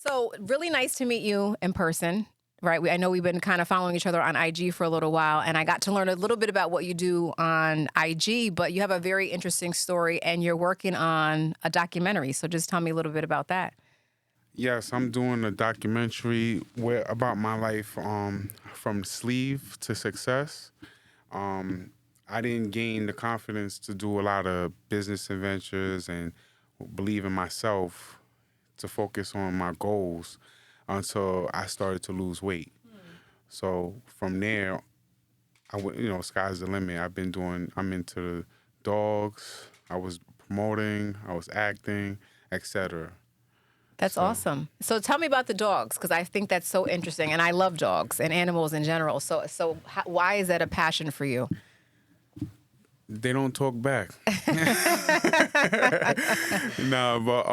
So really nice to meet you in person, right? I know we've been kind of following each other on IG for a little while, and I got to learn a little bit about what you do on IG, but you have a very interesting story and you're working on a documentary. So just tell me a little bit about that. Yes, I'm doing a documentary about my life from sleeve to success. Um, I didn't gain the confidence to do a lot of business adventures and believe in myself to focus on my goals until I started to lose weight. So from there, sky's the limit. I'm into dogs. I was promoting, I was acting, etc. That's So awesome. So tell me about the dogs, because I think that's so interesting, and I love dogs and animals in general. Why is that a passion for you? they don't talk back. No, but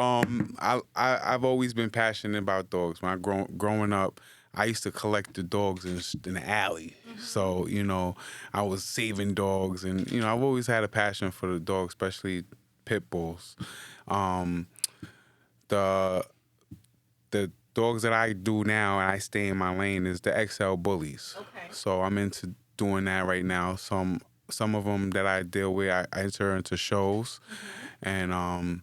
I've always been passionate about dogs. When growing up, I used to collect the dogs in the alley. So I was saving dogs, and I've always had a passion for the dogs, especially pit bulls. Um, the the dogs that I do now, and I stay in my lane, is the XL bullies. Okay. So I'm into doing that right now. Some of them that I deal with, I enter into shows, and I'm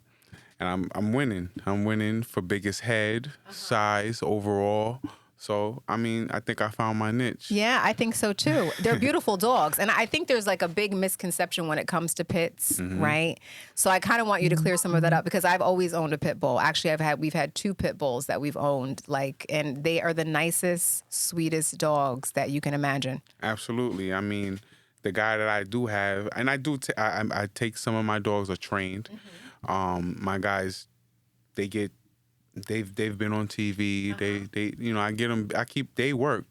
winning. I'm winning for biggest head, size, overall. So I think I found my niche. Yeah, I think so too. They're beautiful dogs. And I think there's like a big misconception when it comes to pits, right? So I kind of want you to clear some of that up, because I've always owned a pit bull. Actually, we've had two pit bulls that we've owned, and they are the nicest, sweetest dogs that you can imagine. Absolutely. I mean, the guy that I do have, and I take some of my dogs are trained. My guys, they've been on TV. I get them. They work.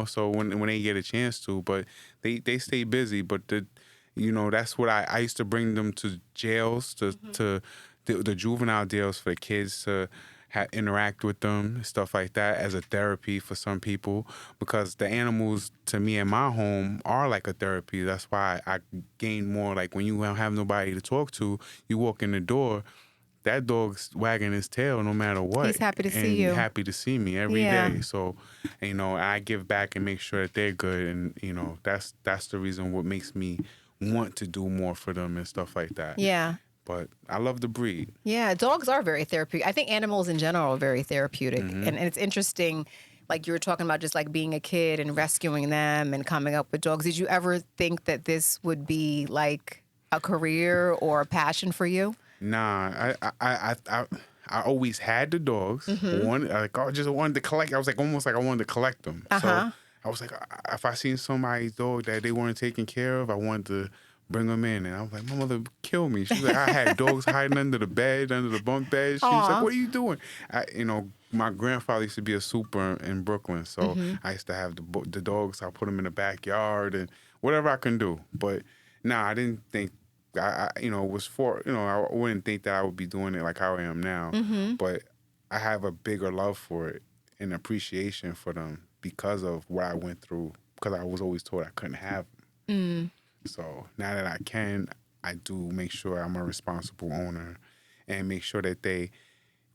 So when they get a chance to, but they stay busy. But that's what I used to bring them to jails to the juvenile jails for the kids to interact with them, stuff like that, as a therapy for some people, because the animals to me in my home are like a therapy. That's why I gain more. Like when you don't have nobody to talk to, you walk in the door, that dog's wagging his tail no matter what. He's happy to see and you. happy to see me every Yeah. day. So, I give back and make sure that they're good. And, that's the reason what makes me want to do more for them and stuff like that. Yeah. But I love the breed. Yeah, dogs are very therapeutic. I think animals in general are very therapeutic. And it's interesting, like you were talking about just like being a kid and rescuing them and coming up with dogs. Did you ever think that this would be like a career or a passion for you? Nah, I always had the dogs. I just wanted to collect. I was like almost like I wanted to collect them. So I was like, if I seen somebody's dog that they weren't taking care of, I wanted to bring them in. And I was like, my mother would kill me. She was like, I had dogs hiding under the bed, under the bunk bed. She was like, what are you doing? My grandfather used to be a super in Brooklyn, so I used to have the dogs. I put them in the backyard and whatever I can do. But I didn't think. It was for, I wouldn't think that I would be doing it like how I am now. But I have a bigger love for it and appreciation for them because of what I went through, because I was always told I couldn't have them. So now that I can, I do make sure I'm a responsible owner and make sure that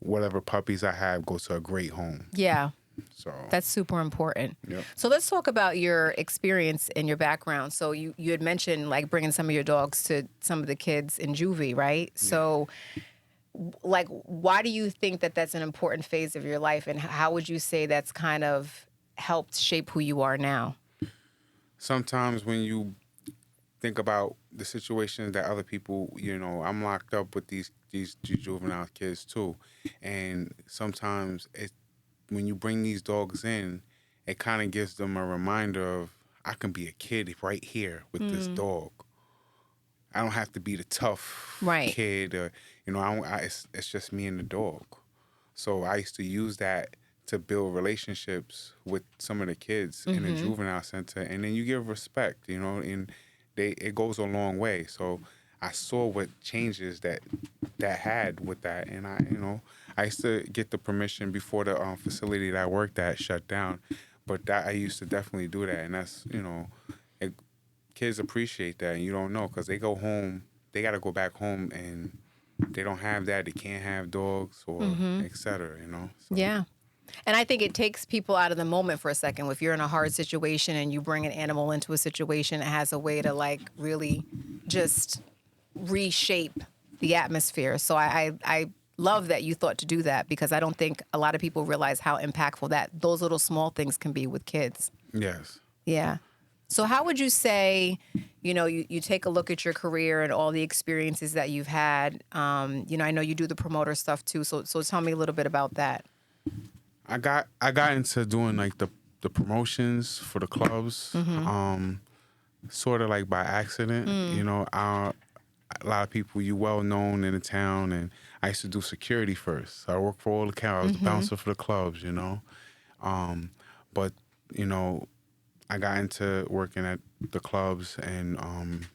whatever puppies I have, go to a great home. Yeah. So That's super important. Yep. So let's talk about your experience and your background. So you had mentioned like bringing some of your dogs to some of the kids in juvie, right? Yeah. So like, why do you think that that's an important phase of your life, and how would you say that's kind of helped shape who you are now? Sometimes when you think about the situations that other people, I'm locked up with these juvenile kids too, and sometimes when you bring these dogs in, it kind of gives them a reminder of, I can be a kid right here with this dog. I don't have to be the tough kid, or, it's just me and the dog. So I used to use that to build relationships with some of the kids in the juvenile center, and then you give respect, and it goes a long way. So I saw what changes that had with that, and I used to get the permission before the facility that I worked at shut down, but I used to definitely do that, and that's kids appreciate that, and you don't know, because they go home, they got to go back home, and they don't have that, they can't have dogs or et cetera, So. Yeah. And I think it takes people out of the moment for a second. If you're in a hard situation and you bring an animal into a situation, it has a way to like really just reshape the atmosphere. So I love that you thought to do that, because I don't think a lot of people realize how impactful that those little small things can be with kids. Yes. Yeah. So how would you say, you take a look at your career and all the experiences that you've had? I know you do the promoter stuff too. So tell me a little bit about that. I got into doing like the promotions for the clubs, sort of like by accident. A lot of people, you well known in the town, and I used to do security first. So I worked for all the accounts. I was a bouncer for the clubs, but I got into working at the clubs and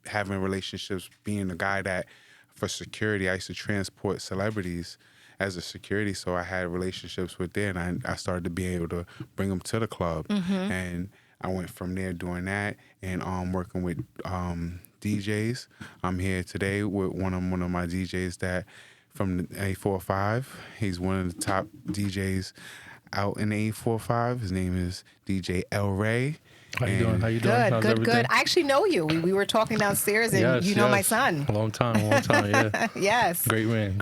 having relationships, being the guy that for security, I used to transport celebrities as a security. So I had relationships with them, and I started to be able to bring them to the club. And I went from there doing that and working with DJs. I'm here today with one of my DJs that from the A45. He's one of the top DJs out in the A45. His name is DJ El Ray. How you doing? Good, How's good, everything? good. I actually know you. We were talking downstairs, and Yes, you know my yes. son. Long time, yeah. Yes. Great man.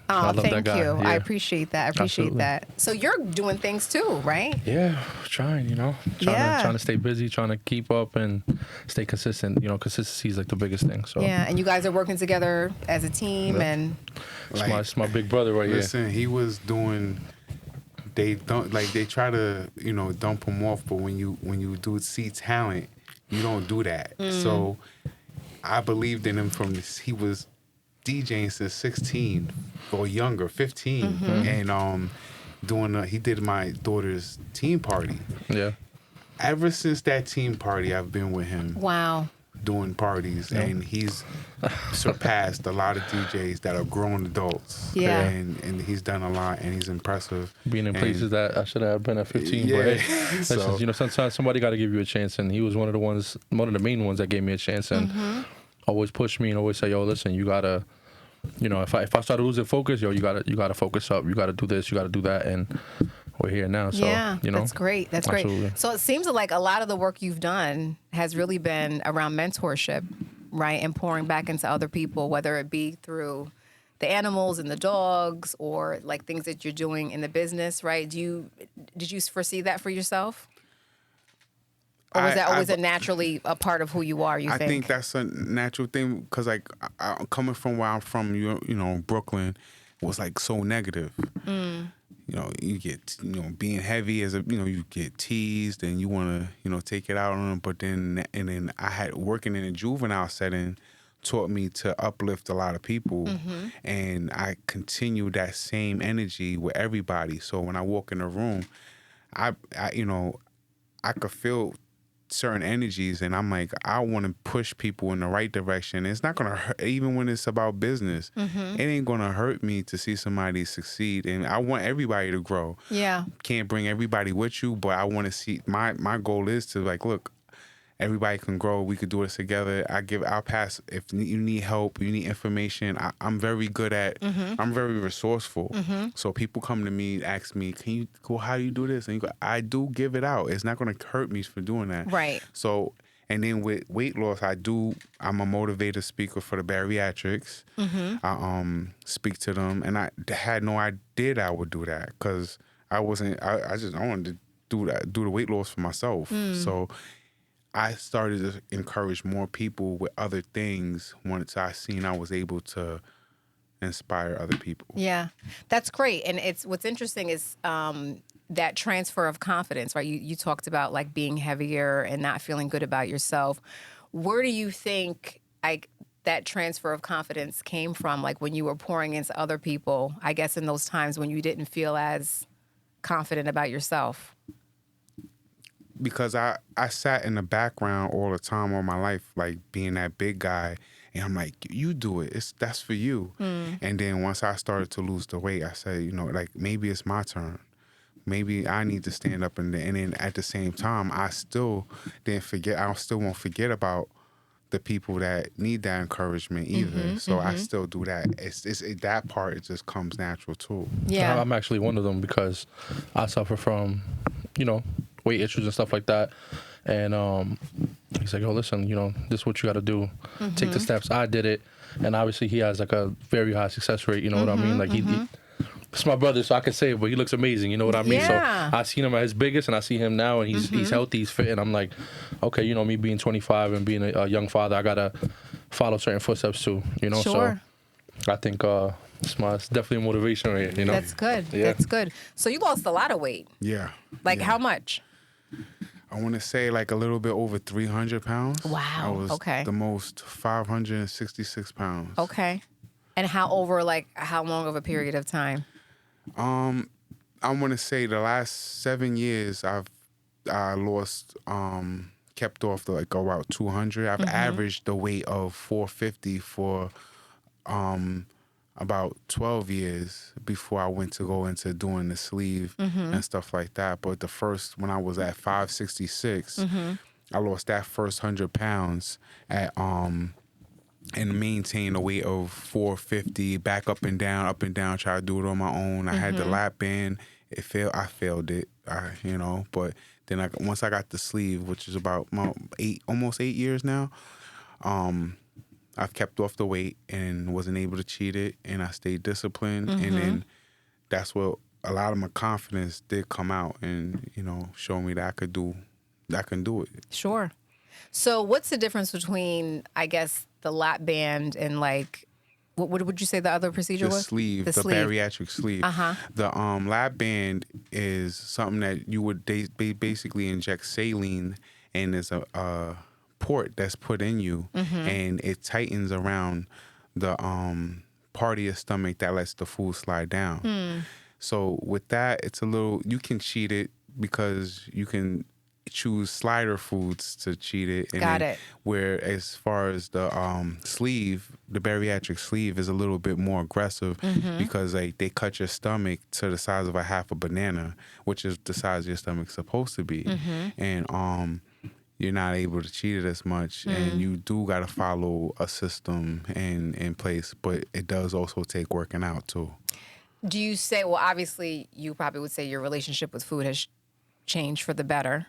Oh, I love thank that guy. you. Yeah. I appreciate that. Absolutely. So you're doing things too, right? Yeah, trying, trying to stay busy, trying to keep up and stay consistent. Consistency is like the biggest thing. So Yeah, and you guys are working together as a team, Yeah. and it's my big brother right Listen, he was doing. They don't like. They try to dump him off, but when you do see talent, you don't do that. So I believed in him from this. He was DJing since 16 or younger, 15, and he did my daughter's team party. Yeah. Ever since that team party, I've been with him. wow. Doing parties, and he's surpassed a lot of DJs that are grown adults. Yeah. And he's done a lot, and he's impressive. Being in places that I should have been at 15, Yeah. but hey, So- listen, sometimes somebody got to give you a chance, and he was one of the main ones that gave me a chance, and always pushed me and always say, yo, listen, you gotta, if I started losing focus, yo, you gotta focus up, you gotta do this, you gotta do that, and we're here now. So that's great. That's Absolutely. great. So it seems like a lot of the work you've done has really been around mentorship, right? And pouring back into other people, whether it be through the animals and the dogs, or like things that you're doing in the business, right? Did you foresee that for yourself? Or was that always naturally a part of who you are, I think that's a natural thing, because like coming from where I'm from, Brooklyn was like so negative. You get, being heavy as you get teased and you want to, take it out on them. But then I had working in a juvenile setting taught me to uplift a lot of people. And I continued that same energy with everybody. So when I walk in a room, I could feel certain energies, and I'm like, I want to push people in the right direction. It's not gonna hurt, even when it's about business. It ain't gonna hurt me to see somebody succeed, and I want everybody to grow. Yeah. Can't bring everybody with you, but I want to see. My goal is to like, look, everybody can grow. We could do this together. I'll pass if you need help, you need information. I'm very good at. I'm very resourceful. So people come to me, ask me, "Can you go? How do you do this?" And you go, I do give it out. It's not going to hurt me for doing that. Right. So, and then with weight loss, I'm a motivator speaker for the bariatrics. I speak to them, and I had no idea that I would do that, because I wasn't. I wanted to do the weight loss for myself. So I started to encourage more people with other things once I seen I was able to inspire other people. Yeah, that's great. And what's interesting is that transfer of confidence, right? You talked about like being heavier and not feeling good about yourself. Where do you think that transfer of confidence came from? Like when you were pouring into other people, I guess in those times when you didn't feel as confident about yourself. Because I sat in the background all the time all my life, like being that big guy, and I'm like, you do it. That's for you. And then once I started to lose the weight, I said, like maybe it's my turn. Maybe I need to stand up, and then at the same time, I still didn't forget. I still won't forget about the people that need that encouragement either. So I still do that. It's that part, it just comes natural too. Yeah. I'm actually one of them because I suffer from, weight issues and stuff like that. And he's like, oh, listen, this is what you got to do. Take the steps. I did it. And obviously he has like a very high success rate. You know what I mean? Like it's my brother, so I can say it, but he looks amazing. You know what I mean? Yeah. So I seen him at his biggest, and I see him now, and he's healthy, he's fit, and I'm like, okay, me being 25 and being a young father, I gotta follow certain footsteps too. Sure. So I think it's definitely a motivation right here. That's good. Yeah. That's good. So you lost a lot of weight. Yeah. Like Yeah. how much? I want to say like a little bit over 300 pounds. Wow. I was Okay. the most 566 pounds. Okay. And how long of a period of time? I want to say the last 7 years I lost, kept off to like about 200. I've averaged the weight of 450 for about 12 years before I went to go into doing the sleeve and stuff like that. But when I was at 566, I lost that first 100 pounds at and maintain a weight of 450, back up and down, try to do it on my own. I had the lap band. I failed it, but then once I got the sleeve, which is about almost 8 years now, I've kept off the weight and wasn't able to cheat it, and I stayed disciplined, and then that's what a lot of my confidence did come out and, show me that I can do it. Sure. So what's the difference between, I guess, the lap band and like, what would you say the other procedure The was? sleeve, the sleeve. bariatric sleeve. The lap band is something that you would basically inject saline, and there's a port that's put in you, and it tightens around the part of your stomach that lets the food slide down. So with that, you can cheat it because you can choose slider foods to cheat it. And Got it. Where as far as the sleeve, the bariatric sleeve is a little bit more aggressive because they cut your stomach to the size of a half a banana, which is the size your stomach's supposed to be. And you're not able to cheat it as much, and you do got to follow a system in place, but it does also take working out too. Do you say, well, obviously you probably would say your relationship with food has changed for the better.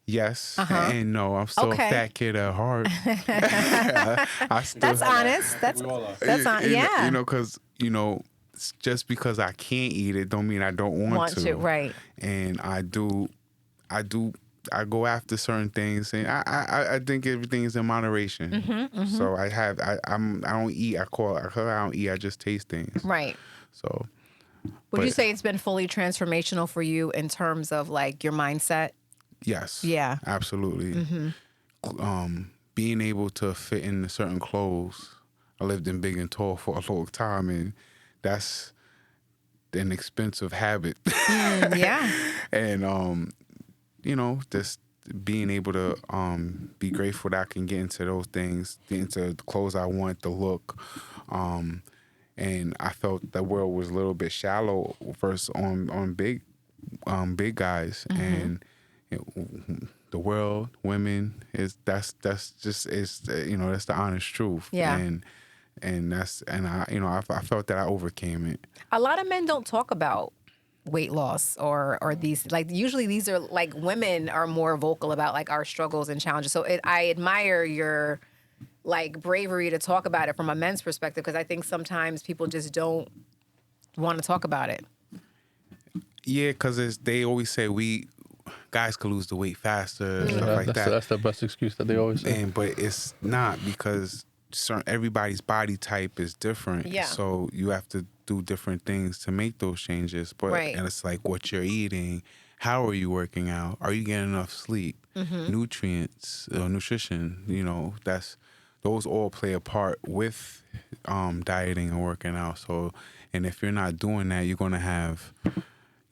Yes and no. I'm still a fat kid at heart. I still, That's honest. That's honest. Yeah. Because just because I can't eat it, don't mean I don't want to. Right. And I go after certain things, and I think everything is in moderation. So I don't eat. I don't eat. I just taste things. Right. So. Would you say it's been fully transformational for you in terms of like your mindset? Yes. Yeah. Absolutely. Being able to fit in certain clothes. I lived in big and tall for a long time, and that's an expensive habit. Yeah. And just being able to be grateful that I can get into those things, get into the clothes I want, the look. And I felt the world was a little bit shallow first on big guys, and the world, women that's the honest truth. Yeah. And I felt that I overcame it. A lot of men don't talk about weight loss or these, like, usually these are like, women are more vocal about like our struggles and challenges. So I admire your like bravery to talk about it from a men's perspective, because I think sometimes people just don't want to talk about it. Yeah, because they always say guys could lose the weight faster, stuff like that. That's the best excuse that they always say. But it's not, because everybody's body type is different. Yeah. So you have to do different things to make those changes. But Right. And it's like what you're eating, how are you working out, are you getting enough sleep, nutrients, nutrition. Those all play a part with dieting and working out. So, and if you're not doing that, you're gonna have.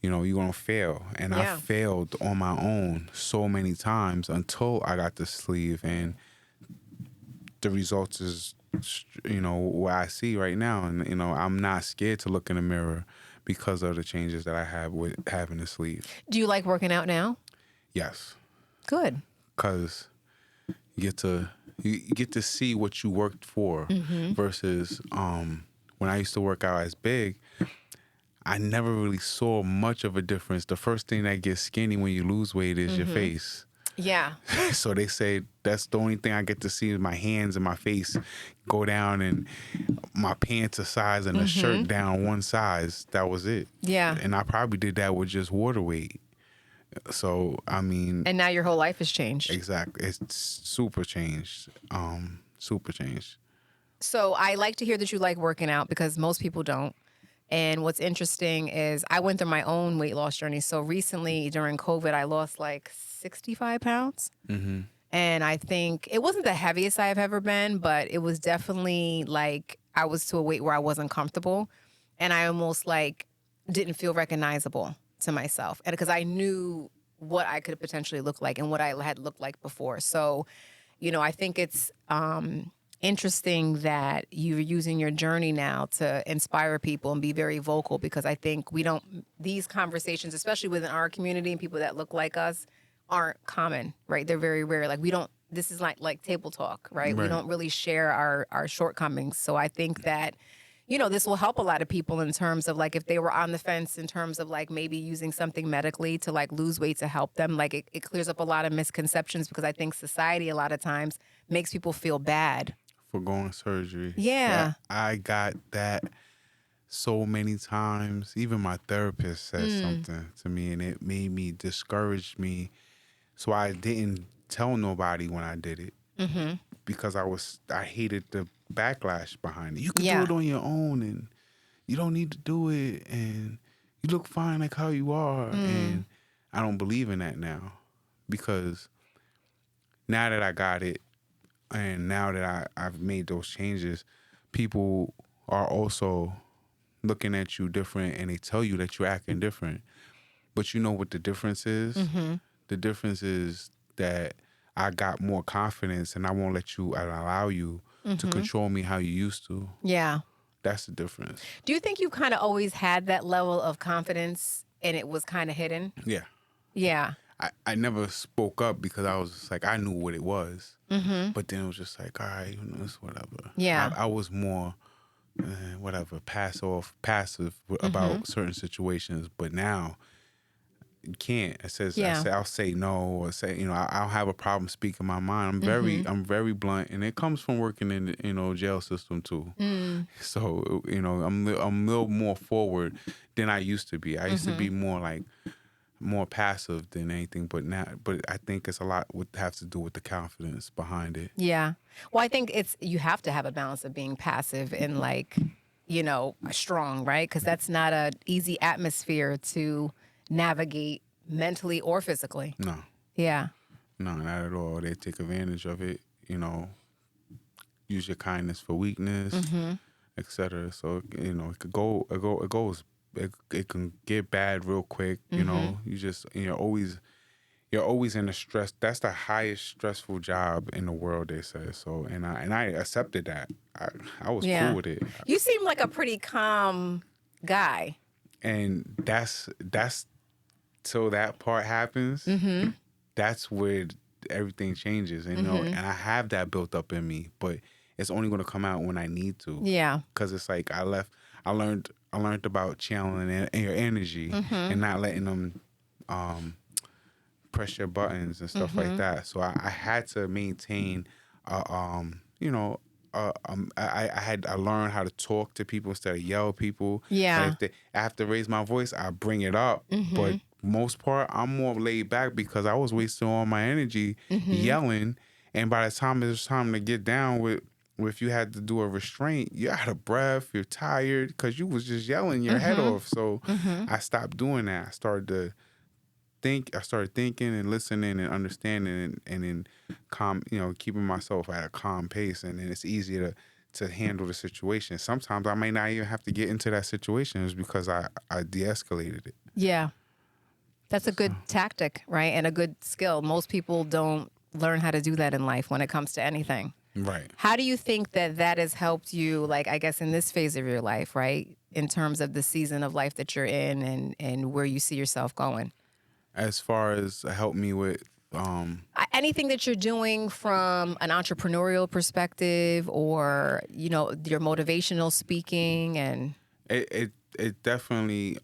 You're going to fail. And Yeah. I failed on my own so many times until I got the sleeve. And the results is, what I see right now. And, I'm not scared to look in the mirror because of the changes that I have with having the sleeve. Do you like working out now? Yes. Good. Because, you get to see what you worked for versus when I used to work out as big, I never really saw much of a difference. The first thing that gets skinny when you lose weight is your face. Yeah. So they say that's the only thing I get to see is my hands and my face go down and my pants a size and the shirt down one size. That was it. Yeah. And I probably did that with just water weight. So, I mean. And now your whole life has changed. Exactly. It's super changed. Super changed. So I like to hear that you like working out because most people don't. And what's interesting is I went through my own weight loss journey. So recently during COVID, I lost like 65 pounds. And I think it wasn't the heaviest I've ever been, but it was definitely like I was to a weight where I wasn't comfortable. And I almost like didn't feel recognizable to myself. And because I knew what I could potentially look like and what I had looked like before. So, you know, I think it's interesting that you're using your journey now to inspire people and be very vocal, because I think these conversations, especially within our community and people that look like us, aren't common, right? They're very rare. Like this is like table talk, right? We don't really share our shortcomings. So I think that, you know, this will help a lot of people in terms of like if they were on the fence in terms of like maybe using something medically to like lose weight to help them, like it clears up a lot of misconceptions, because I think society a lot of times makes people feel bad for going surgery. Yeah. I got that so many times. Even my therapist said something to me and it made me discourage me. So I didn't tell nobody when I did it because I hated the backlash behind it. You can do it on your own and you don't need to do it and you look fine like how you are. And I don't believe in that now, because now that I got it and now that I've made those changes, people are also looking at you different and they tell you that you're acting different. But you know what the difference is? The difference is that I got more confidence and I won't allow you to control me how you used to. Yeah. That's the difference. Do you think you kind of always had that level of confidence and it was kind of hidden? Yeah. Yeah. I never spoke up because I was just like, I knew what it was. But then it was just like, all right, you know, it's whatever. Yeah. I was more, passive about certain situations. But now, you can't. It says, I'll say no, or say, you know, I'll have a problem speaking my mind. I'm very blunt, and it comes from working in the, you know, jail system too. So, you know, I'm a little more forward than I used to be. I used to be more passive than anything, but I think it's a lot would have to do with the confidence behind it. Yeah. Well, I think you have to have a balance of being passive and like, you know, strong, right? Because that's not an easy atmosphere to navigate mentally or physically. No. Yeah. No, not at all. They take advantage of it, you know, use your kindness for weakness, etc. So, you know, it can get bad real quick, you know. You're always in the stress. That's the highest stressful job in the world, they say. So, and I accepted that. I was cool with it. You seem like a pretty calm guy. And that's till that part happens. That's where everything changes, you know. And I have that built up in me, but it's only going to come out when I need to. Yeah. Because it's like I learned about channeling your energy and not letting them press your buttons and stuff like that. So I had to maintain, you know, I learned how to talk to people instead of yell at people. Yeah. Like if I have to raise my voice, I bring it up. But most part, I'm more laid back because I was wasting all my energy yelling. And by the time it was time to get down with if you had to do a restraint, you're out of breath, you're tired because you was just yelling your head off. So I stopped doing that. I started thinking and listening and understanding and then you know, keeping myself at a calm pace, and then it's easier to handle the situation. Sometimes I may not even have to get into that situation just because I de-escalated it. Yeah. That's a good tactic, right? And a good skill. Most people don't learn how to do that in life when it comes to anything. Right. How do you think that has helped you, like, I guess in this phase of your life, right? In terms of the season of life that you're in and where you see yourself going? As far as help me with Anything that you're doing from an entrepreneurial perspective, or your motivational speaking, and it definitely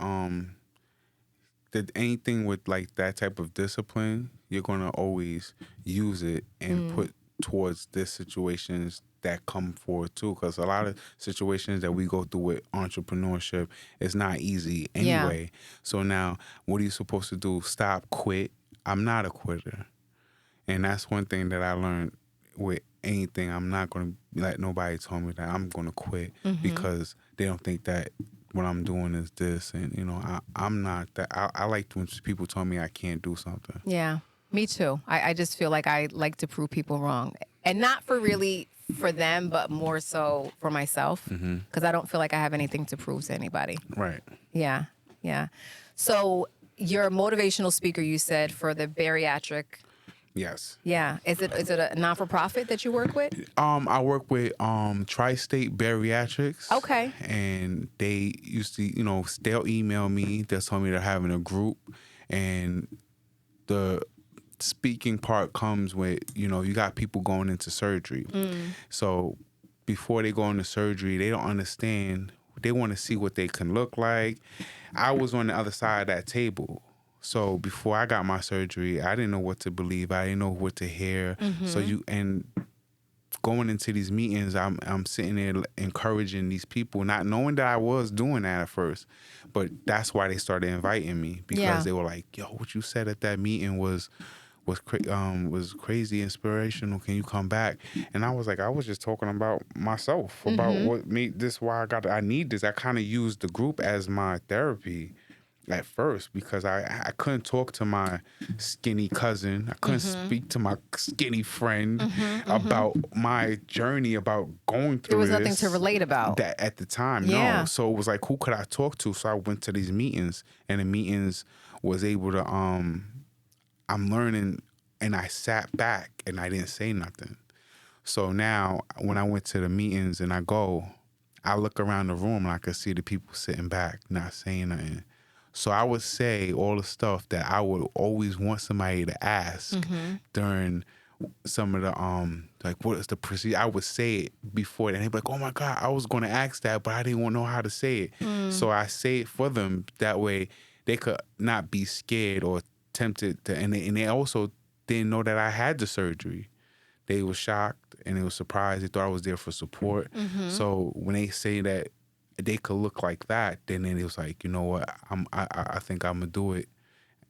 anything with like that type of discipline, you're gonna always use it and put towards this situations that come forward too. Because a lot of situations that we go through with entrepreneurship is not easy anyway. So now, what are you supposed to do? Stop, quit? I'm not a quitter, and that's one thing that I learned with anything. I'm not gonna let nobody tell me that I'm gonna quit because they don't think that what I'm doing is this, and I'm not that. I like when people tell me I can't do something. yeah, me too. I just feel like I like to prove people wrong, and not for them, but more so for myself, because I don't feel like I have anything to prove to anybody. Right. Yeah, yeah. So you're a motivational speaker, you said, for the bariatric. Yes. Yeah. Is it a non-for-profit that you work with? I work with Tri-State Bariatrics. Okay. And they used to, they'll email me. They'll tell me they're having a group, and the speaking part comes with, you got people going into surgery. So before they go into surgery, they don't understand. They want to see what they can look like. I was on the other side of that table. So before I got my surgery, I didn't know what to believe. I didn't know what to hear. So going into these meetings, I'm sitting there encouraging these people, not knowing that I was doing that at first, but that's why they started inviting me, because they were like, "Yo, what you said at that meeting was crazy inspirational. Can you come back?" And I was like, I was just talking about myself, about what made this, why I need this. I kind of used the group as my therapy at first, because I couldn't talk to my skinny cousin. I couldn't speak to my skinny friend about my journey, about going through this. There was nothing to relate about. That at the time, no. So it was like, who could I talk to? So I went to these meetings, and the meetings was able to, I'm learning, and I sat back and I didn't say nothing. So now when I went to the meetings and I look around the room and I could see the people sitting back, not saying nothing. So I would say all the stuff that I would always want somebody to ask during some of the like, what is the procedure? I would say it before, and they'd be like, "Oh my God, I was going to ask that, but I didn't want to know how to say it." So I say it for them, that way they could not be scared or tempted to, and they also didn't know that I had the surgery. They were shocked and they were surprised. They thought I was there for support. So when they say that they could look like that, then it was like, you know what, I think I'm gonna do it,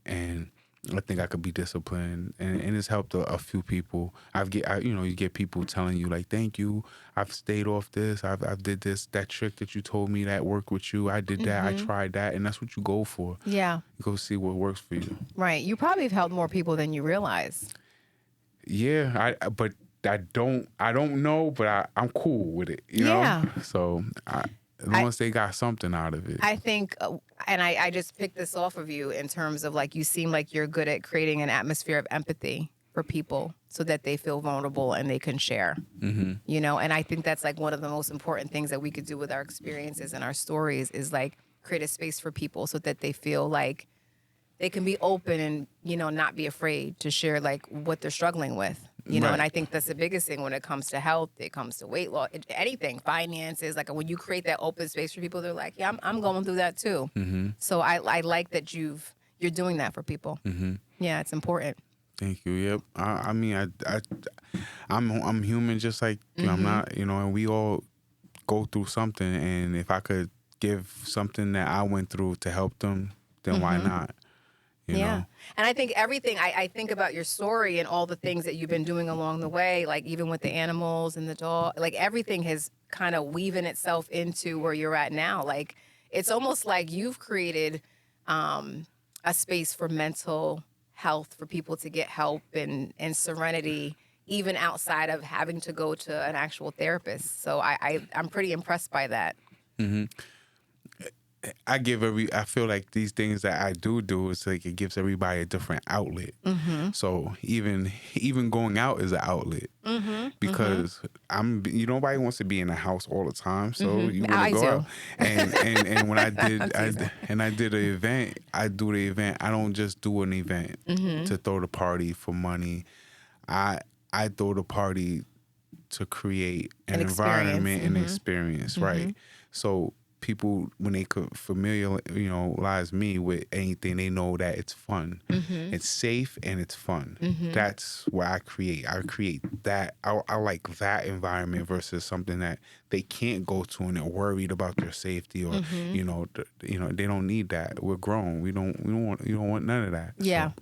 and I think I could be disciplined, and it's helped a few people. You get people telling you like, "Thank you, I've stayed off this, I've did this, that trick that you told me that worked with you, I did that, I tried that," and that's what you go for. Yeah. You go see what works for you. Right. You probably have helped more people than you realize. Yeah, but I don't know, but I'm cool with it, you know? So as long as they got something out of it. I think, and I just picked this off of you in terms of like, you seem like you're good at creating an atmosphere of empathy for people so that they feel vulnerable and they can share, and I think that's like one of the most important things that we could do with our experiences and our stories is like create a space for people so that they feel like they can be open and, not be afraid to share like what they're struggling with. And I think that's the biggest thing when it comes to health, it comes to weight loss, anything, finances. Like when you create that open space for people, they're like, yeah, I'm going through that too. So I like that you're doing that for people. Yeah, it's important. Thank you. Yep. I mean, I'm human, just like I'm not, and we all go through something. And if I could give something that I went through to help them, then why not? You know? And I think everything, I think about your story and all the things that you've been doing along the way, like even with the animals and the dog, like everything has kind of weaving itself into where you're at now. Like it's almost like you've created a space for mental health, for people to get help and serenity, even outside of having to go to an actual therapist. So I'm pretty impressed by that. I feel like these things that I do is like it gives everybody a different outlet. So even going out is an outlet because nobody wants to be in the house all the time. So you want to go out. And when I did I did an event, I do the event. I don't just do an event to throw the party for money. I throw the party to create an environment and experience, right? So people, when they could familiarize me with anything, they know that it's fun. It's safe and it's fun. That's what I create. I create that. I like that environment versus something that they can't go to and they're worried about their safety or they don't need that. We're grown. You don't want none of that. Yeah. So,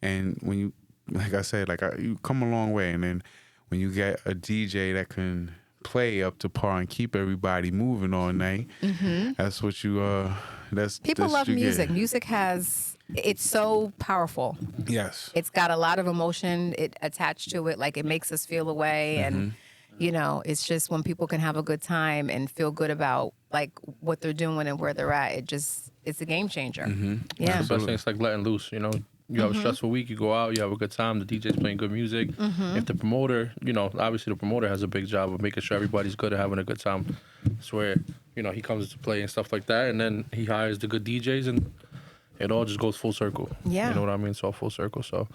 and when you, like I said, you come a long way, and then when you get a DJ that can play up to par and keep everybody moving all night, that's what you people love music. Get. Music it's so powerful. Yes, it's got a lot of emotion attached to it. Like, it makes us feel a way, and it's just when people can have a good time and feel good about like what they're doing and where they're at, it's a game changer. Yeah, the best thing is like letting loose. You have a stressful week, you go out, you have a good time, the DJ's playing good music. If the promoter, obviously the promoter has a big job of making sure everybody's good and having a good time. It's where, he comes to play and stuff like that, and then he hires the good DJs, and it all just goes full circle. Yeah. You know what I mean? It's all full circle. So,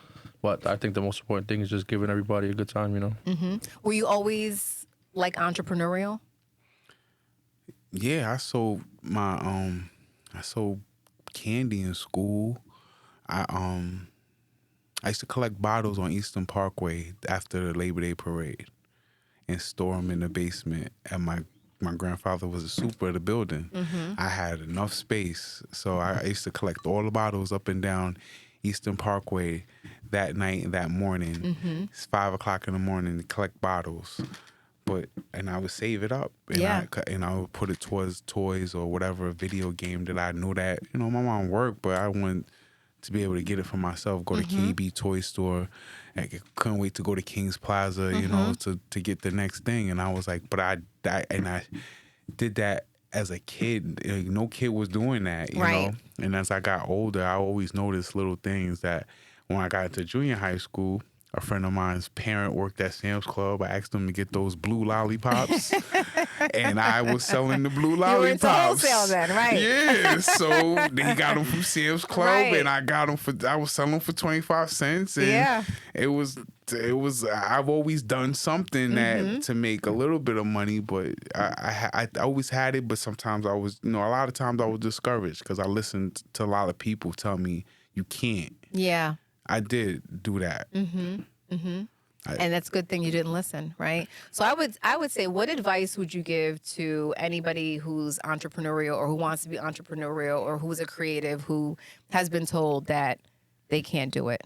but I think the most important thing is just giving everybody a good time, Were you always like entrepreneurial? Yeah, I sold candy in school. I used to collect bottles on Eastern Parkway after the Labor Day parade and store them in the basement. And my grandfather was a super of the building. I had enough space, so I used to collect all the bottles up and down Eastern Parkway that night and that morning. It's 5 o'clock in the morning to collect bottles. And I would save it up, and I would put it towards toys or whatever video game that I knew that my mom worked, but I wanted to be able to get it for myself. Go to KB Toy Store. I couldn't wait to go to King's Plaza, to get the next thing. And I was like, but I did that as a kid. No kid was doing that, you know. And as I got older, I always noticed little things that when I got to junior high school, a friend of mine's parent worked at Sam's Club. I asked him to get those blue lollipops, and I was selling the blue lollipops. You were into wholesale then, right? Yeah, so he got them from Sam's Club, and I was selling them for 25 cents. And it was. I've always done something that to make a little bit of money, but I always had it. But sometimes I was, a lot of times I was discouraged because I listened to a lot of people tell me you can't. Yeah. I did do that. And that's a good thing you didn't listen, right? So I would say, what advice would you give to anybody who's entrepreneurial or who wants to be entrepreneurial or who's a creative who has been told that they can't do it?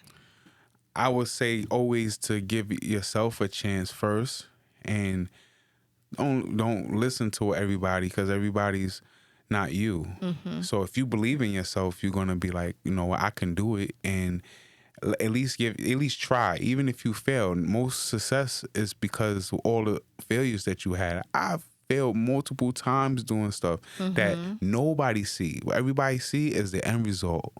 I would say always to give yourself a chance first, and don't listen to everybody because everybody's not you. So if you believe in yourself, you're gonna be like, I can do it, and at least try. Even if you fail, most success is because of all the failures that you had. I've failed multiple times doing stuff that nobody see. What everybody see is the end result.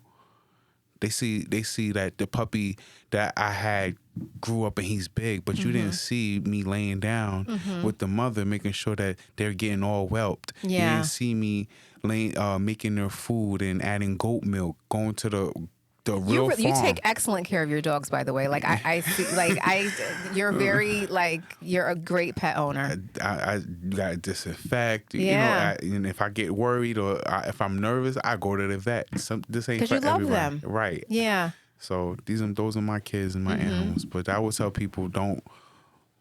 They see that the puppy that I had grew up and he's big, but you didn't see me laying down with the mother, making sure that they're getting all whelped. You didn't see me making their food and adding goat milk, going to the real farm. You take excellent care of your dogs, by the way. Like I see, you're very you're a great pet owner. I got to disinfect. Yeah. And if I get worried or if I'm nervous, I go to the vet. This ain't for everybody. Because you love them, right? Yeah. So those are my kids and my animals. But I would tell people, don't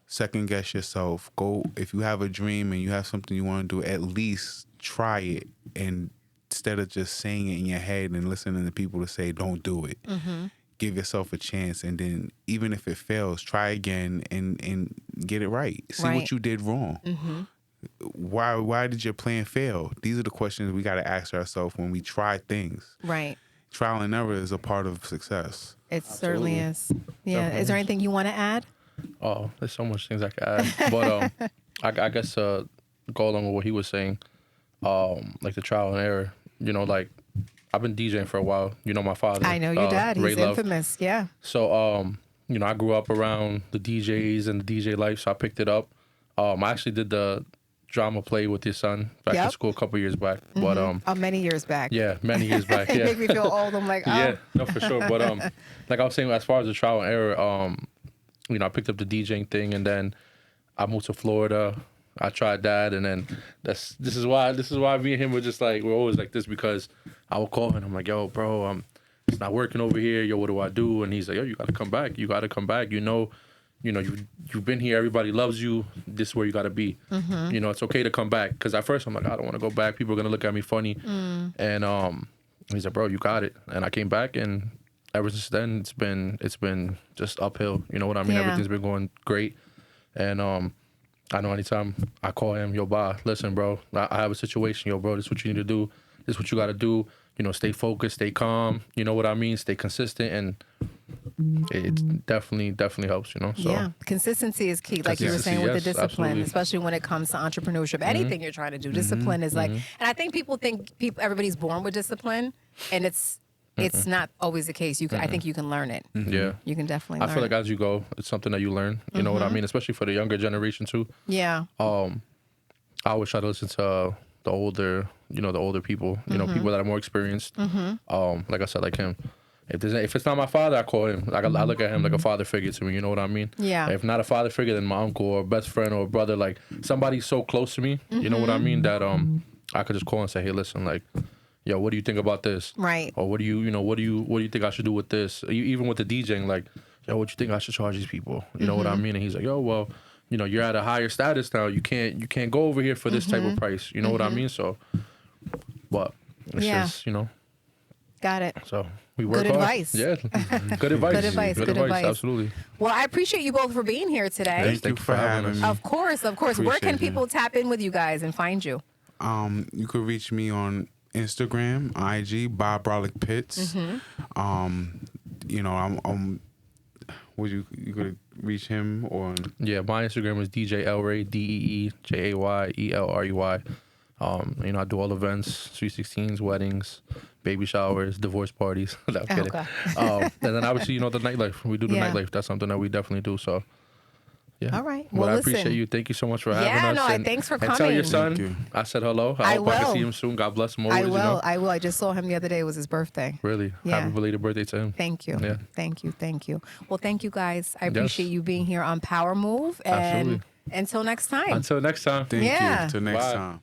second guess yourself. Go if you have a dream and you have something you want to do, at least try it, and instead of just saying it in your head and listening to people to say, don't do it. Give yourself a chance. And then even if it fails, try again and get it right. See what you did wrong. Why did your plan fail? These are the questions we got to ask ourselves when we try things. Right. Trial and error is a part of success. It certainly is. Yeah. Definitely. Is there anything you want to add? Oh, there's so much things I could add. But I guess go along with what he was saying. like the trial and error. You know, like I've been DJing for a while. You know, my father. I know your dad. Ray He's Love. infamous. Yeah. So, you know, I grew up around the DJs and the DJ life, so I picked it up. I actually did the drama play with your son back in school a couple years back. But many years back. yeah, many years back. It Yeah, make me feel old. I'm like, oh. yeah, no, for sure. But like I was saying, as far as the trial and error, you know, I picked up the DJing thing, and then I moved to Florida. I tried that, and then this is why me and him were just like, we're always like this, because I would call him and I'm like, yo, bro, it's not working over here. Yo, what do I do? And he's like, yo, you gotta come back. You gotta come back. You know, you've been here. Everybody loves you. This is where you gotta be. You know, it's okay to come back. Because at first I'm like, I don't want to go back. People are gonna look at me funny. And he's like, bro, you got it. And I came back, and ever since then it's been just uphill. You know what I mean? Yeah. Everything's been going great. And I know anytime I call him, yo, Bah, listen, bro, I have a situation. Yo, bro, this is what you need to do. This is what you got to do. You know, stay focused, stay calm. You know what I mean? Stay consistent. And it definitely helps, you know? So, yeah, consistency is key, like you were saying, with the discipline, absolutely. especially when it comes to entrepreneurship. Anything you're trying to do, discipline is like, and I think people think everybody's born with discipline, and it's not always the case. I think you can learn it. Yeah. You can definitely learn I feel like it. as you go, it's something that you learn. You know what I mean? Especially for the younger generation, too. Yeah. I always try to listen to the older people, you know, people that are more experienced. Like I said, like him. If it's not my father, I call him. Like I look at him like a father figure to me. You know what I mean? Yeah. If not a father figure, then my uncle or best friend or brother, like somebody so close to me. You know what I mean? That I could just call and say, hey, listen, like, yo, what do you think about this? Right. Or what do you think I should do with this? Even with the DJing, like, yo, what you think I should charge these people? You know what I mean? And he's like, yo, well, you know, you're at a higher status now. You can't go over here for this type of price. You know what I mean? So, but it's just, you know. Got it. So we work Good hard. advice. Yeah. Good advice. Good advice. Good advice. Absolutely. Well, I appreciate you both for being here today. Thank you for having me. Of course. Where Appreciate can it. people tap in with you guys and find you? You could reach me on Instagram, IG, Bob Bahliq Pitts. You know, I'm you could reach him on. Yeah, my Instagram is DJ Elray, DeeJayelrey. You know, I do all events, 316s, weddings, baby showers, divorce parties. No, I'm kidding. Okay. And then obviously, you know, the nightlife. We do the Yeah. nightlife. That's something that we definitely do. So, yeah. All right. But Well, I listen. appreciate you. Thank you so much for having us. Yeah, no, and, thanks for and tell coming. your son Thank you. I said hello. I hope I can will. see him soon. God bless him always. I will. You know? I will. I just saw him the other day. It was his birthday. Really. Yeah. Happy belated birthday to him. Thank you. Yeah. Thank you. Thank you. Well, thank you guys. I Yes. appreciate you being here on Power Move. And Absolutely. until next time. Until next time. Thank Yeah. you. Till next Bye. time.